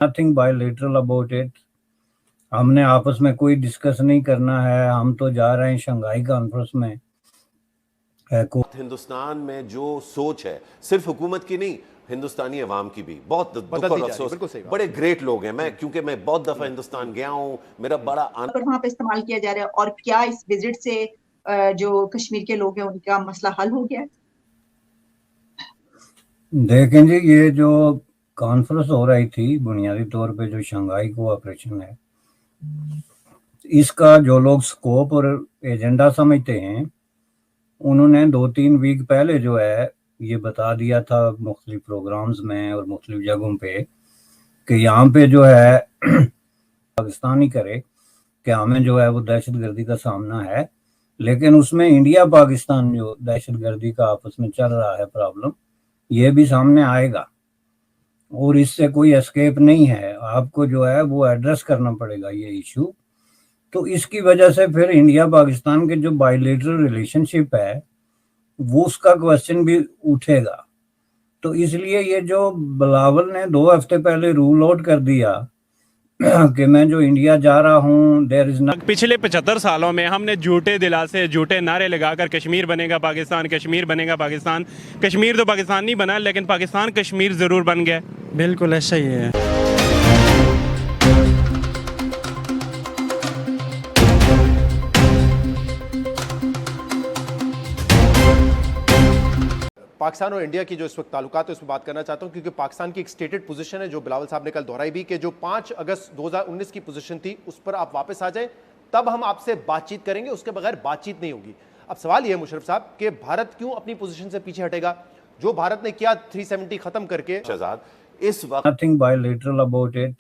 Nothing bilateral about it. हमने आपस में कोई डिस्कस नहीं करना है, हम तो जा रहे हैं शंघाई कॉन्फ्रेंस में। हिंदुस्तान में जो सोच है सिर्फ हुकूमत की नहीं, हिंदुस्तानी अवाम की भी बहुत दुख और अफसोस। बड़े ग्रेट लोग हैं, क्योंकि मैं बहुत दफा हिंदुस्तान गया हूँ, मेरा बड़ा पर वहाँ पे इस्तेमाल किया जा रहा है। और क्या इस विजिट से जो कश्मीर के लोग हैं उनका मसला हल हो गया? देखें जी, ये जो कॉन्फ्रेंस हो रही थी बुनियादी तौर पे जो शंघाई कोऑपरेशन है, इसका जो लोग स्कोप और एजेंडा समझते हैं, उन्होंने 2-3 वीक पहले जो है ये बता दिया था मुख्तलिफ प्रोग्राम्स में और मुख्तलिफ जगहों पे कि यहाँ पे जो है पाकिस्तान ही करे कि हमें जो है वो दहशत गर्दी का सामना है, लेकिन उसमें इंडिया पाकिस्तान जो दहशत गर्दी का आपस में चल रहा है प्रॉब्लम, ये भी सामने आएगा और इससे कोई एस्केप नहीं है। आपको जो है वो एड्रेस करना पड़ेगा ये इशू। तो इसकी वजह से फिर इंडिया पाकिस्तान के जो बायलैटरल रिलेशनशिप है वो उसका क्वेश्चन भी उठेगा। तो इसलिए ये जो बिलावल ने 2 हफ्ते पहले रूल आउट कर दिया कि मैं जो इंडिया जा रहा हूँ, देयर इज नॉट। पिछले 75 सालों में हमने झूठे दिलासे, झूठे नारे लगाकर कश्मीर बनेगा पाकिस्तान, कश्मीर बनेगा पाकिस्तान। कश्मीर तो पाकिस्तान नहीं बना, लेकिन पाकिस्तान कश्मीर ज़रूर बन गया। बिल्कुल ऐसा ही है। पाकिस्तान और इंडिया की जो इस वक्त ताल्लुकात है उस पर बात करना चाहता हूं, क्योंकि पाकिस्तान की एक स्टेटेड पोजीशन है जो बिलावल साहब ने कल दोहराई भी कि जो 5 अगस्त 2019 की पोजीशन थी उस पर आप वापस आ जाएं, तब हम आपसे बातचीत करेंगे, उसके बगैर बातचीत नहीं होगी। अब सवाल यह है मुशर्रफ साहब कि भारत क्यों अपनी पोजीशन से पीछे हटेगा? जो भारत ने किया 370 खत्म करके। शहजाद, इस वक्त नथिंग बायलैटरल अबाउट इट।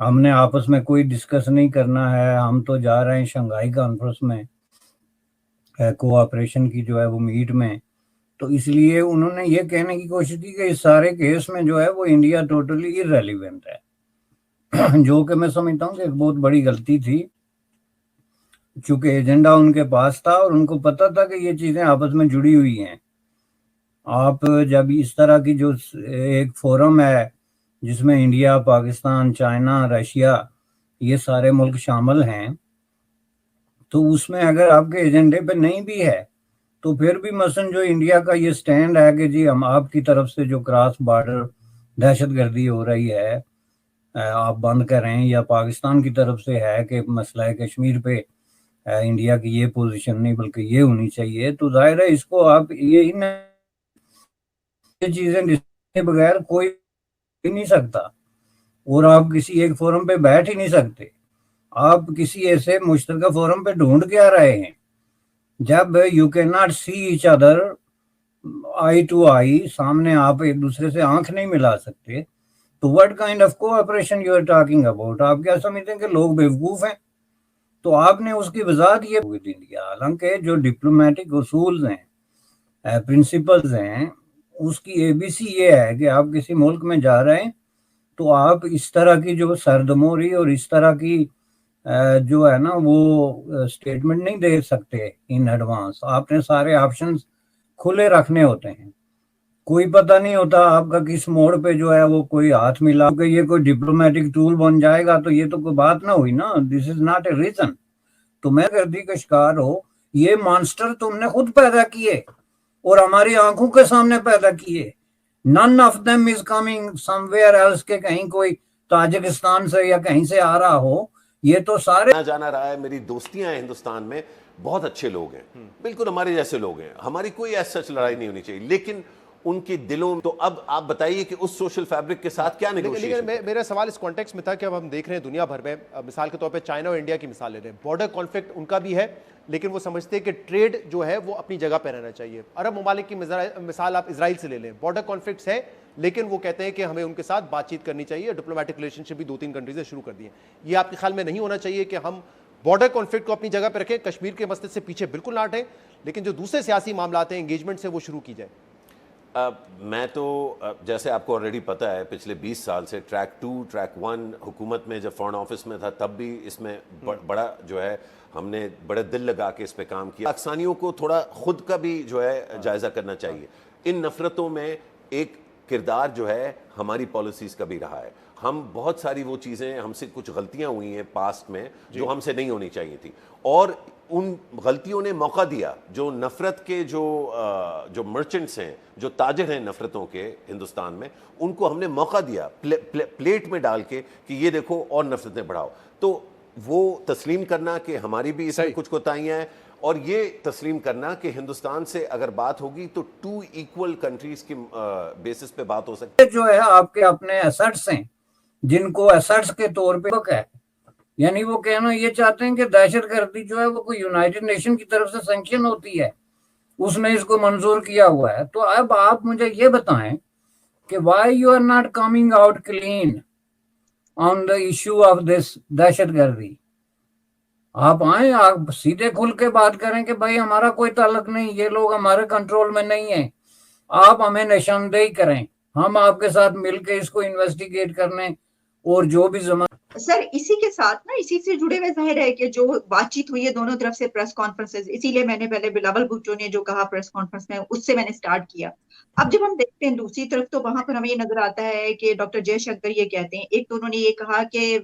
हमने आपस में कोई डिस्कस नहीं करना है, हम तो जा रहे हैं शंघाई कॉन्फ्रेंस में कोऑपरेशन की जो है वो मीट में। तो इसलिए उन्होंने ये कहने की कोशिश की कि इस सारे केस में जो है वो इंडिया टोटली इररेलेवेंट है जो कि मैं समझता हूँ कि एक बहुत बड़ी गलती थी, क्योंकि एजेंडा उनके पास था और उनको पता था कि ये चीजें आपस में जुड़ी हुई हैं। आप जब इस तरह की जो एक फोरम है जिसमें इंडिया, पाकिस्तान, चाइना, रशिया, ये सारे मुल्क शामिल हैं, तो उसमें अगर आपके एजेंडे पे नहीं भी है तो फिर भी मसलन जो इंडिया का ये स्टैंड है कि जी हम आपकी तरफ से जो क्रॉस बॉर्डर दहशतगर्दी हो रही है आप बंद करें, या पाकिस्तान की तरफ से है कि मसला कश्मीर पे इंडिया की ये पोजीशन नहीं बल्कि ये होनी चाहिए, तो जाहिर है इसको आप ये चीजें के बगैर कोई नहीं सकता और आप किसी एक फोरम पे बैठ ही नहीं सकते। आप किसी ऐसे मुश्तरका फोरम पे ढूंढ के आ रहे हैं जब you can not see each other eye to eye, सामने आप एक दूसरे से आंख नहीं मिला सकते, तो what kind of cooperation you are talking about? आप क्या समझते हैं कि लोग बेवकूफ हैं? तो आपने उसकी वजाहत ये विद इंडिया, हालांकि जो डिप्लोमेटिक उसूल हैं, प्रिंसिपल्स हैं, उसकी एबीसी ये है कि आप किसी मुल्क में जा रहे हैं तो आप इस तरह की जो सरदमोरी और इस तरह की जो है ना वो स्टेटमेंट नहीं दे सकते इन एडवांस। आपने सारे ऑप्शंस खुले रखने होते हैं, कोई पता नहीं होता आपका किस मोड़ पे जो है वो कोई हाथ मिला कि ये कोई डिप्लोमेटिक टूल बन जाएगा, तो ये तो कोई बात ना हुई ना। This is not a reason. तो मैं गर्दी का शिकार हो, ये मॉन्स्टर तुमने खुद पैदा किए और हमारी आंखों के सामने पैदा किए। None of them is coming somewhere else के कहीं कोई ताजिकिस्तान से या कहीं से आ रहा हो, ये तो सारे जाना रहा है। मेरी दोस्तियां हैं हिंदुस्तान में, बहुत अच्छे लोग हैं, बिल्कुल हमारे जैसे लोग हैं, हमारी कोई ऐसा सच लड़ाई नहीं होनी चाहिए, लेकिन उनके दिलों में तो अब आप बताइए कि उस सोशल फैब्रिक के साथ क्या नेगोशिएशन? लेकिन मेरा सवाल इस कॉन्टेक्स्ट में था कि अब हम देख रहे हैं दुनिया भर में, मिसाल के तौर पे चाइना और इंडिया की मिसाल ले रहे हैं, बॉर्डर कॉन्फ्लिक्ट उनका भी है, लेकिन वो समझते हैं कि ट्रेड जो है वो अपनी जगह पर रहना चाहिए। अरब ममालिक की मिसाल आप इजराइल से ले लें, बॉर्डर कॉन्फ्लिक्ट्स है, लेकिन वो कहते हैं कि हमें उनके साथ बातचीत करनी चाहिए, डिप्लोमेटिक रिलेशनशिप भी 2-3 कंट्रीज से शुरू कर दिए। ये आपके ख्याल में नहीं होना चाहिए कि हम बॉर्डर कॉन्फ्लिक्ट को अपनी जगह पर रखें, कश्मीर के मसले से पीछे बिल्कुल ना हटें, लेकिन जो दूसरे सियासी मामलात हैं, एंगेजमेंट से, वो शुरू की जाए? मैं तो जैसे आपको ऑलरेडी पता है पिछले 20 साल से ट्रैक 2, ट्रैक 1 हुकूमत में जब फॉरेन ऑफिस में था तब भी इसमें बड़ा जो है हमने बड़े दिल लगा के इस पे काम किया। पाकिस्तानियों को थोड़ा खुद का भी जो है जायज़ा करना चाहिए। इन नफरतों में एक किरदार जो है हमारी पॉलिसीज़ का भी रहा है। ہم بہت ساری وہ چیزیں ہم سے کچھ غلطیاں ہوئی ہیں پاسٹ میں جو ہم سے نہیں ہونی چاہیے تھی, اور ان غلطیوں نے موقع دیا جو نفرت کے جو مرچنٹس ہیں, جو تاجر ہیں نفرتوں کے ہندوستان میں, ان کو ہم نے موقع دیا پلیٹ میں ڈال کے کہ یہ دیکھو اور نفرتیں بڑھاؤ. تو وہ تسلیم کرنا کہ ہماری بھی اس میں کچھ کوتاہیاں ہیں, اور یہ تسلیم کرنا کہ ہندوستان سے اگر بات ہوگی تو 2 ایکول کنٹریز کی بیسس پہ بات ہو سکتی ہے. جو ہے آپ کے اپنے ایسٹس ہیں جن کو ایسٹس کے طور پہ ہے, یعنی وہ کہنا یہ چاہتے ہیں کہ دہشت گردی جو ہے وہ کوئی یونائٹڈ نیشن کی طرف سے سینکشن ہوتی ہے, اس نے اس کو منظور کیا ہوا ہے. تو اب آپ مجھے یہ بتائیں کہ why you are not coming out clean on the issue of this دہشت گردی. آپ آئیں, آپ سیدھے کھل کے بات کریں کہ بھائی ہمارا کوئی تعلق نہیں, یہ لوگ ہمارے کنٹرول میں نہیں ہیں, آپ ہمیں نشاندہی کریں, ہم آپ کے ساتھ مل کے اس کو انویسٹیگیٹ کرنے اور جو بھی سر اسی کے ساتھ نا, اسی سے جڑے ہوئے ظاہر ہے کہ جو بات چیت ہوئی ہے دونوں طرف سے پریس کانفرنسز, اسی لیے میں نے پہلے بلاول بھٹو نے جو کہا پریس کانفرنس میں اس سے میں نے سٹارٹ کیا. اب جب ہم دیکھتے ہیں دوسری طرف تو وہاں پر ہمیں یہ نظر آتا ہے کہ ڈاکٹر جے شنکر یہ کہتے ہیں, ایک تو انہوں نے یہ کہا کہ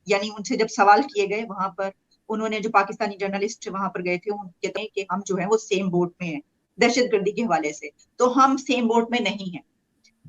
یعنی ان سے جب سوال کیے گئے وہاں پر, انہوں نے جو پاکستانی جرنلسٹ وہاں پر گئے تھے, وہ کہتے ہیں کہ ہم جو ہیں وہ سیم بوٹ میں ہیں دہشت گردی کے حوالے سے, تو ہم سیم بوٹ میں نہیں ہیں.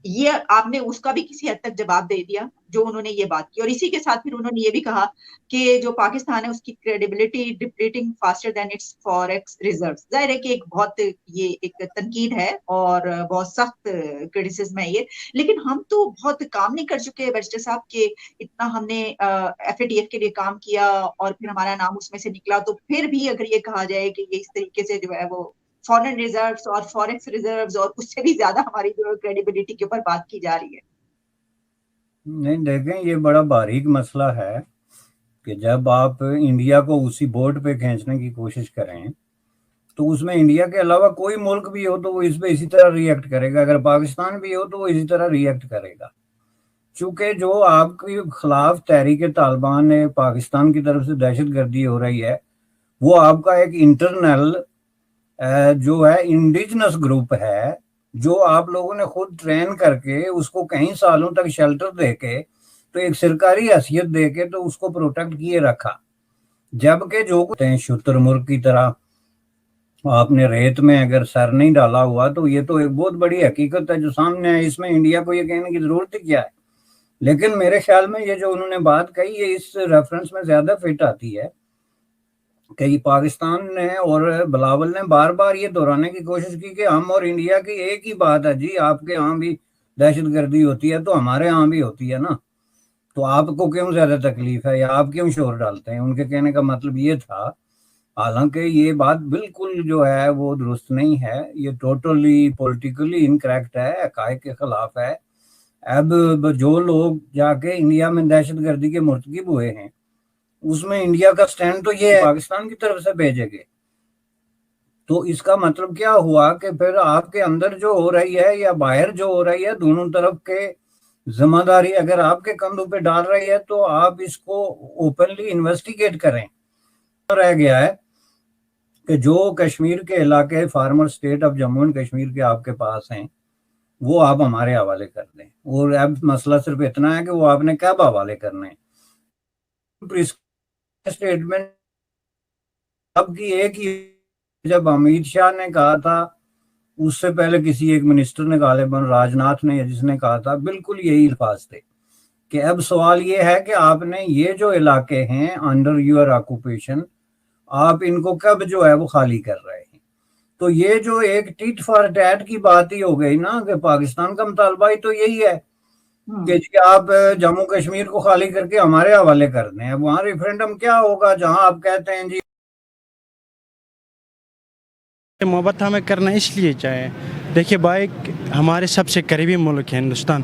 یہ آپ نے اس کا بھی کسی حد تک جواب دے دیا جو انہوں نے یہ بات کی. اور اسی کے ساتھ پھر انہوں نے یہ بھی کہا کہ جو پاکستان ہے اس کی credibility depleting faster than its forex reserves. ظاہر ہے کہ ایک بہت یہ ایک تنقید ہے اور بہت سخت کرٹیسزم ہے یہ, لیکن ہم تو بہت کام نہیں کر چکے بیرسٹر صاحب کہ اتنا ہم نے ایف اے ٹی ایف کے لیے کام کیا اور پھر ہمارا نام اس میں سے نکلا, تو پھر بھی اگر یہ کہا جائے کہ یہ اس طریقے سے جو ہے وہ فارن ریزروز اور فوریکس ریزروز اور اس سے بھی زیادہ ہماری جو کریڈیبلٹی کے اوپر بات کی جا رہی ہے. نہیں دیکھیں, یہ بڑا باریک مسئلہ ہے کہ جب آپ انڈیا کو اسی بورڈ پہ کھینچنے کی کوشش کریں تو اس میں انڈیا کے علاوہ کوئی ملک بھی ہو تو وہ اس پہ اسی طرح ریئیکٹ کرے گا, اگر پاکستان بھی ہو تو وہ اسی طرح ریئیکٹ کرے گا. چونکہ جو آپ کے خلاف تحریک طالبان نے پاکستان کی طرف سے دہشت گردی ہو رہی ہے, وہ آپ کا ایک انٹرنل جو ہے انڈیجنس گروپ ہے, جو آپ لوگوں نے خود ٹرین کر کے اس کو کئی سالوں تک شیلٹر دے کے تو ایک سرکاری حیثیت دے کے تو اس کو پروٹیکٹ کیے رکھا. جبکہ جو کہتے ہیں شتر مرغ کی طرح آپ نے ریت میں اگر سر نہیں ڈالا ہوا, تو یہ تو ایک بہت بڑی حقیقت ہے جو سامنے ہے. اس میں انڈیا کو یہ کہنے کی ضرورت کیا ہے؟ لیکن میرے خیال میں یہ جو انہوں نے بات کہی ہے اس ریفرنس میں زیادہ فٹ آتی ہے کہ پاکستان نے اور بلاول نے بار بار یہ دہرانے کی کوشش کی کہ ہم اور انڈیا کی ایک ہی بات ہے, جی آپ کے ہاں بھی دہشت گردی ہوتی ہے تو ہمارے ہاں بھی ہوتی ہے نا, تو آپ کو کیوں زیادہ تکلیف ہے یا آپ کیوں شور ڈالتے ہیں. ان کے کہنے کا مطلب یہ تھا, حالانکہ یہ بات بالکل جو ہے وہ درست نہیں ہے, یہ ٹوٹلی پولیٹیکلی انکریکٹ ہے, حقائق کے خلاف ہے. اب جو لوگ جا کے انڈیا میں دہشت گردی کے مرتکب ہوئے ہیں اس میں انڈیا کا سٹینڈ تو یہ ہے پاکستان کی طرف سے بھیجے گئے, تو اس کا مطلب کیا ہوا کہ پھر آپ کے اندر جو ہو رہی ہے یا باہر جو ہو رہی ہے, دونوں طرف کے ذمہ داری اگر آپ کے کندھوں پہ ڈال رہی ہے تو آپ اس کو اوپنلی انویسٹیگیٹ کریں. رہ گیا ہے کہ جو کشمیر کے علاقے former state of Jammu and Kashmir کے آپ کے پاس ہیں وہ آپ ہمارے حوالے کر دیں, اور اب مسئلہ صرف اتنا ہے کہ وہ آپ نے کب حوالے کرنے ہیں. اسٹیٹمنٹ اب کی ایک ہی, جب امت شاہ نے کہا تھا, اس سے پہلے کسی ایک منسٹر نے غالباً راج ناتھ نے, جس نے کہا تھا, بالکل یہی الفاظ تھے کہ اب سوال یہ ہے کہ آپ نے یہ جو علاقے ہیں انڈر یور آکوپیشن, آپ ان کو کب جو ہے وہ خالی کر رہے ہیں. تو یہ جو ایک ٹیٹ فار ٹیٹ کی بات ہی ہو گئی نا, کہ پاکستان کا مطالبہ ہی تو یہی ہے کہ جی آپ جموں کشمیر کو خالی کر کے ہمارے حوالے کر دیں. اب وہاں ریفرینڈم کیا ہوگا جہاں آپ کہتے ہیں جی محبت ہمیں کرنا اس لیے چاہے. دیکھیے بھائی, ہمارے سب سے قریبی ملک ہے ہندوستان.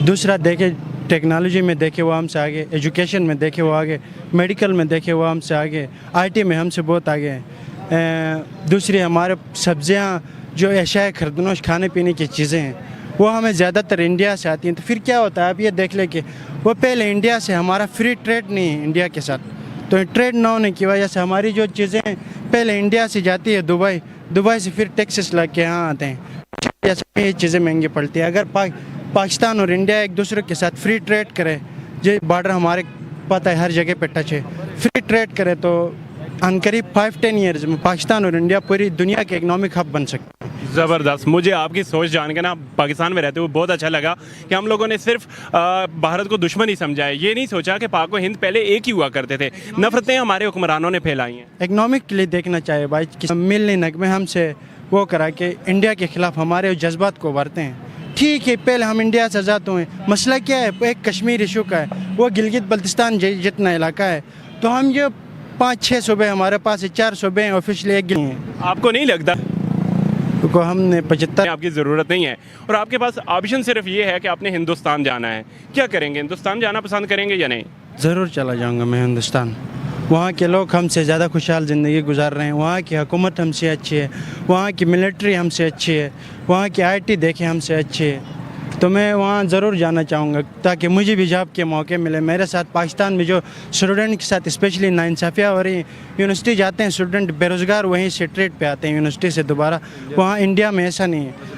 دوسرا دیکھے ٹیکنالوجی میں دیکھے وہ ہم سے آگے, ایجوکیشن میں دیکھے وہ آگے, میڈیکل میں دیکھے وہ ہم سے آگے, آئی ٹی میں ہم سے بہت آگے ہیں. دوسری ہمارے سبزیاں جو اشیاء خردنوش کھانے پینے کی چیزیں ہیں وہ ہمیں زیادہ تر انڈیا سے آتی ہیں. تو پھر کیا ہوتا ہے, آپ یہ دیکھ لیں کہ وہ پہلے انڈیا سے ہمارا فری ٹریڈ نہیں ہے انڈیا کے ساتھ, تو ٹریڈ نہ ہونے کی وجہ سے ہماری جو چیزیں پہلے انڈیا سے جاتی ہے دبئی, دبئی سے پھر ٹیکسس لگ کے یہاں آتے ہیں, یہ چیزیں مہنگی پڑتی ہیں. اگر پاکستان اور انڈیا ایک دوسرے کے ساتھ فری ٹریڈ کرے ये बॉर्डर हमारे पता है हर जगह पे टच है, फ्री ट्रेड करे तो अनकरीब 5-10 ईयर्स में पाकिस्तान और इंडिया पूरी दुनिया के इकोनॉमिक हब बन सकते हैं। ज़बरदस्त। मुझे आपकी सोच जान के ना पाकिस्तान में रहते हुए बहुत अच्छा लगा कि हम लोगों ने सिर्फ भारत को दुश्मन ही समझा है, ये नहीं सोचा कि पाक व हिंद पहले एक ही हुआ करते थे। नफरतें हमारे हुक्मरानों ने फैलाई हैं। इकोनॉमिक के लिए देखना चाहिए भाई कि मिलने नग में हमसे वो करा कि इंडिया के खिलाफ हमारे जज्बात को उभरते हैं। ठीक है, पहले हम इंडिया से आज़ाद हुए, मसला क्या है, एक कश्मीर इशू का है, वो गिलगित बल्तिस्तान जितना इलाका है, तो हम जो 5-6 सूबे हमारे पास है, 4 सूबे हैं ऑफिशियली एक हैं। आपको नहीं लगता को हमने 75 आपकी ज़रूरत नहीं है और आपके पास ऑप्शन सिर्फ ये है कि आपने हिंदुस्तान जाना है, क्या करेंगे? हिंदुस्तान जाना पसंद करेंगे या नहीं? ज़रूर चला जाऊंगा मैं हिंदुस्तान। वहाँ के लोग हमसे ज़्यादा खुशहाल ज़िंदगी गुजार रहे हैं, वहाँ की हुकूमत हमसे अच्छी है, वहाँ की मिलिट्री हमसे अच्छी है, वहाँ की IT देखें हमसे अच्छी है, तो मैं वहाँ ज़रूर जाना चाहूँगा ताकि मुझे भी जॉब के मौके मिले। मेरे साथ पाकिस्तान में जो स्टूडेंट के साथ स्पेशली नाइंसाफ़ियाँ हो रही, यूनिवर्सिटी जाते हैं स्टूडेंट बेरोज़गार, वहीं से ट्रेड पे आते हैं यूनिवर्सिटी से दोबारा। वहाँ इंडिया में ऐसा नहीं है।